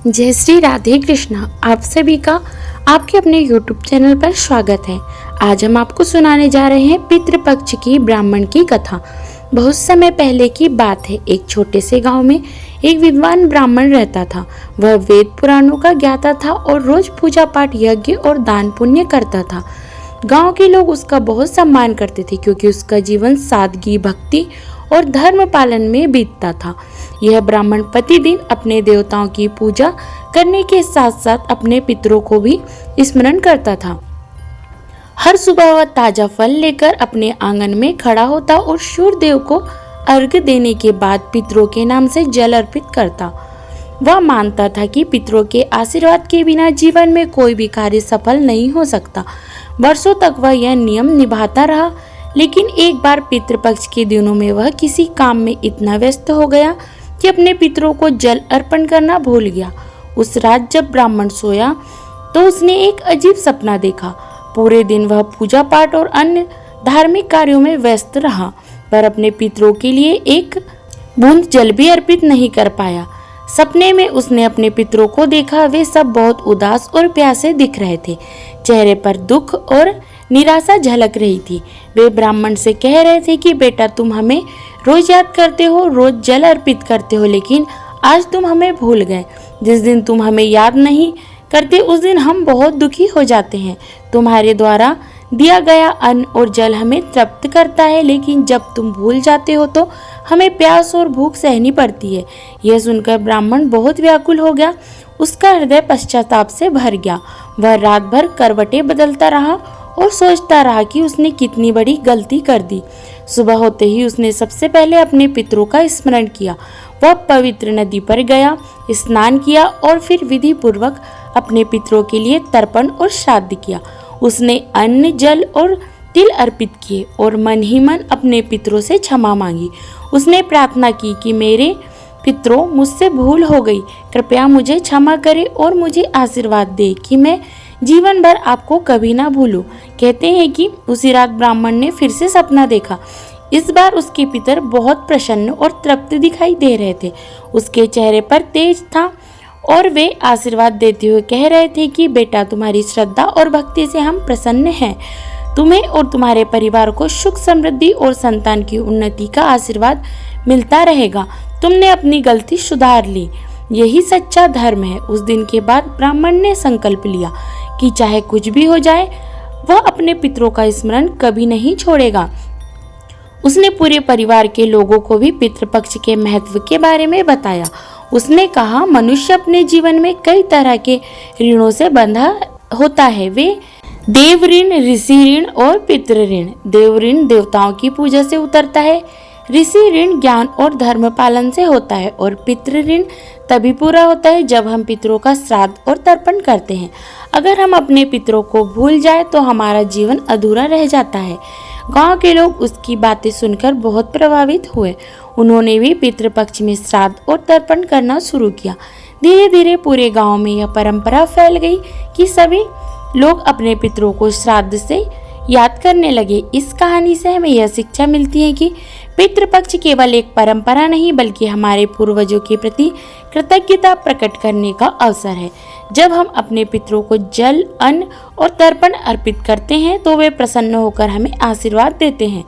जय श्री राधे कृष्णा। आप सभी का आपके अपने YouTube चैनल पर स्वागत है। आज हम आपको सुनाने जा रहे हैं पितृपक्ष की ब्राह्मण की कथा। बहुत समय पहले की बात है। एक छोटे से गांव में एक विद्वान ब्राह्मण रहता था। वह वेद पुराणों का ज्ञाता था और रोज पूजा पाठ, यज्ञ और दान पुण्य करता था। गांव के लोग उसका बहुत सम्मान करते थे क्योंकि उसका जीवन सादगी, भक्ति और धर्म पालन में बीतता था। यह ब्राह्मण प्रतिदिन अपने देवताओं की पूजा करने के साथ साथ अपने पितरों को भी स्मरण करता था। हर सुबह वह ताजा फल लेकर अपने आंगन में खड़ा होता और सूर्य देव को अर्घ्य देने के बाद पितरों के नाम से जल अर्पित करता। वह मानता था कि पितरों के आशीर्वाद के बिना जीवन में कोई भी कार्य सफल नहीं हो सकता। वर्षों तक वह यह नियम निभाता रहा, लेकिन एक बार पितृपक्ष के दिनों में वह किसी काम में इतना व्यस्त हो गया कि अपने पितरों को जल अर्पण करना भूल गया। उस रात जब ब्राह्मण सोया तो उसने एक अजीब सपना देखा। पूरे दिन वह पूजा पाठ और अन्य धार्मिक कार्यों में व्यस्त रहा, पर अपने पितरों के लिए एक बूंद जल भी अर्पित नहीं कर पाया। सपने में उसने अपने पितरों को देखा। वे सब बहुत उदास और प्यासे दिख रहे थे। चेहरे पर दुख और निराशा झलक रही थी। वे ब्राह्मण से कह रहे थे कि बेटा, तुम हमें रोज याद करते हो, रोज जल अर्पित करते हो, लेकिन आज तुम हमें भूल गए। जिस दिन तुम हमें याद नहीं करते उस दिन हम बहुत दुखी हो जाते हैं। तुम्हारे द्वारा दिया गया अन्न और जल हमें तृप्त करता है, लेकिन जब तुम भूल जाते हो तो हमें प्यास और भूख सहनी पड़ती है। यह सुनकर ब्राह्मण बहुत व्याकुल हो गया। उसका हृदय पश्चाताप से भर गया। वह रात भर करवटें बदलता रहा और सोचता रहा कि उसने कितनी बड़ी गलती कर दी। सुबह होते ही उसने सबसे पहले अपने पितरों का स्मरण किया। वह पवित्र नदी पर गया, स्नान किया और फिर विधि पूर्वक अपने पितरों के लिए तर्पण और श्राद्ध किया। उसने अन्न, जल और तिल अर्पित किए और मन ही मन अपने पितरों से क्षमा मांगी। उसने प्रार्थना की कि मेरे पितरों, मुझसे भूल हो गई, कृपया मुझे क्षमा करें और मुझे आशीर्वाद दे कि मैं जीवन भर आपको कभी ना भूलूं। कहते हैं कि उसी रात ब्राह्मण ने फिर से सपना देखा। इस बार उसके पितर बहुत प्रसन्न और तृप्त दिखाई दे रहे थे। उसके चेहरे पर तेज था और वे आशीर्वाद देते हुए कह रहे थे कि बेटा, तुम्हारी श्रद्धा और भक्ति से हम प्रसन्न हैं। तुम्हें और तुम्हारे परिवार को सुख, समृद्धि और संतान की उन्नति का आशीर्वाद मिलता रहेगा। तुमने अपनी गलती सुधार ली, यही सच्चा धर्म है। उस दिन के बाद ब्राह्मण ने संकल्प लिया कि चाहे कुछ भी हो जाए, वह अपने पितरों का स्मरण कभी नहीं छोड़ेगा। उसने पूरे परिवार के लोगों को भी पितृपक्ष के महत्व के बारे में बताया। उसने कहा, मनुष्य अपने जीवन में कई तरह के ऋणों से बंधा होता है। वे देव ऋण, ऋषि ऋण और पितृ ऋण। देव ऋण देवताओं की पूजा से उतरता है, ऋषि ऋण ज्ञान और धर्म पालन से होता है और पितृ ऋण तभी पूरा होता है जब हम पितरों का श्राद्ध और तर्पण करते हैं। अगर हम अपने पितरों को भूल जाए तो हमारा जीवन अधूरा रह जाता है। गांव के लोग उसकी बातें सुनकर बहुत प्रभावित हुए। उन्होंने भी पितृपक्ष में श्राद्ध और तर्पण करना शुरू किया। धीरे धीरे पूरे गांव में यह परंपरा फैल गई कि सभी लोग अपने पितरों को श्राद्ध से याद करने लगे। इस कहानी से हमें यह शिक्षा मिलती है कि पितृपक्ष केवल एक परंपरा नहीं बल्कि हमारे पूर्वजों के प्रति कृतज्ञता प्रकट करने का अवसर है। जब हम अपने पितरों को जल, अन्न और तर्पण अर्पित करते हैं तो वे प्रसन्न होकर हमें आशीर्वाद देते हैं।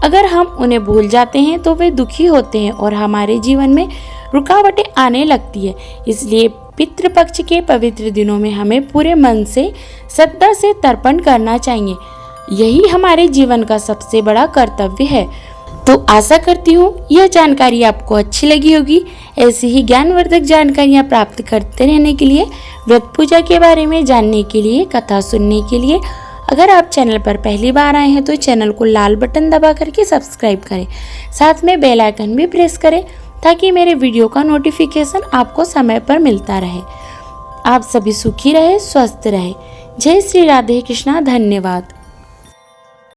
अगर हम उन्हें भूल जाते हैं तो वे दुखी होते हैं और हमारे जीवन में रुकावटें आने लगती है। इसलिए पितृपक्ष के पवित्र दिनों में हमें पूरे मन से, श्रद्धा से तर्पण करना चाहिए। यही हमारे जीवन का सबसे बड़ा कर्तव्य है। तो आशा करती हूँ यह जानकारी आपको अच्छी लगी होगी। ऐसी ही ज्ञानवर्धक जानकारियाँ प्राप्त करते रहने के लिए, व्रत पूजा के बारे में जानने के लिए, कथा सुनने के लिए अगर आप चैनल पर पहली बार आए हैं तो चैनल को लाल बटन दबा करके सब्सक्राइब करें। साथ में बेल आइकन भी प्रेस करें ताकि मेरे वीडियो का नोटिफिकेशन आपको समय पर मिलता रहे। आप सभी सुखी रहे, स्वस्थ रहे। जय श्री राधे कृष्णा। धन्यवाद।